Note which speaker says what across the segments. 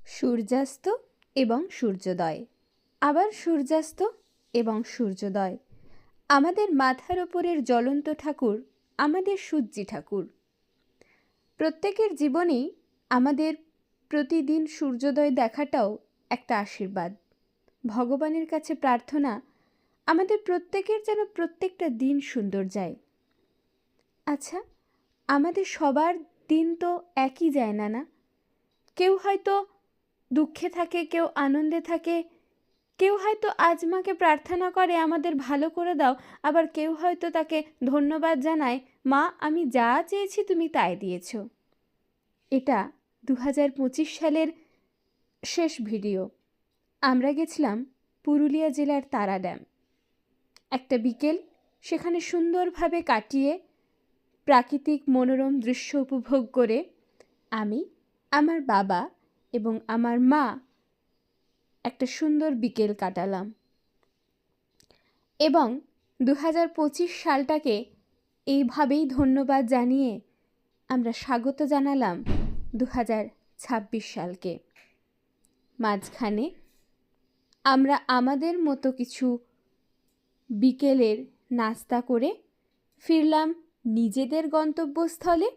Speaker 1: সূর্যাস্ত এবং সূর্যোদয়, আবার সূর্যাস্ত এবং সূর্যোদয়। আমাদের মাথার ওপরের জ্বলন্ত ঠাকুর আমাদের সূর্যি ঠাকুর। প্রত্যেকের জীবনেই আমাদের প্রতিদিন সূর্যোদয় দেখাটাও একটা আশীর্বাদ। ভগবানের কাছে প্রার্থনা আমাদের প্রত্যেকের যেন প্রত্যেকটা দিন সুন্দর যায়। আচ্ছা, আমাদের সবার দিন তো একই যায় না, না? কেউ হয়তো দুঃখে থাকে, কেউ আনন্দে থাকে, কেউ হয়তো আজ মাকে প্রার্থনা করে আমাদের ভালো করে দাও, আবার কেউ হয়তো তাকে ধন্যবাদ জানায়, মা আমি যা চেয়েছি তুমি তাই দিয়েছ। এটা 2025 সালের শেষ ভিডিও। আমরা গেছিলাম পুরুলিয়া জেলার তারা ড্যাম। একটা বিকেল সেখানে সুন্দরভাবে কাটিয়ে প্রাকৃতিক মনোরম দৃশ্য উপভোগ করে আমি, আমার বাবা এবং আমার মা একটা সুন্দর বিকেল কাটালাম। এবং 2025 সালটাকে এইভাবেই ধন্যবাদ জানিয়ে আমরা স্বাগত জানালাম 2026 সালকে। মাঝখানে আমরা আমাদের মতো কিছু বিকেলের নাস্তা করে ফিরলাম নিজেদের গন্তব্যস্থলে,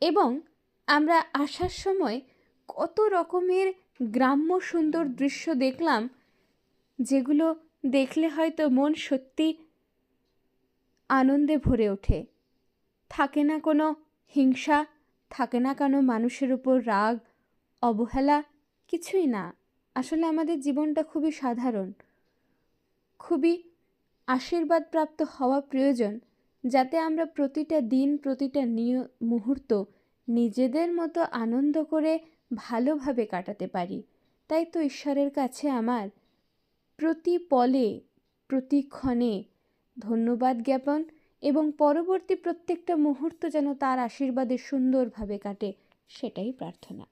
Speaker 1: এবং আমরা আসার সময় কত রকমের গ্রাম্য সুন্দর দৃশ্য দেখলাম, যেগুলো দেখলে হয়তো মন সত্যি আনন্দে ভরে ওঠে। থাকে না কোনো হিংসা, থাকে না কোনো মানুষের উপর রাগ, অবহেলা, কিছুই না। আসলে আমাদের জীবনটা খুবই সাধারণ, খুবই আশীর্বাদপ্রাপ্ত হওয়া প্রয়োজন, যাতে আমরা প্রতিটা দিন, প্রতিটা মুহূর্ত নিজেদের মতো আনন্দ করে ভালোভাবে কাটাতে পারি। তাই তো ঈশ্বরের কাছে আমার প্রতি পলে, প্রতিক্ষণে ধন্যবাদ জ্ঞাপন, এবং পরবর্তী প্রত্যেকটা মুহূর্ত যেন তার আশীর্বাদে সুন্দরভাবে কাটে, সেটাই প্রার্থনা।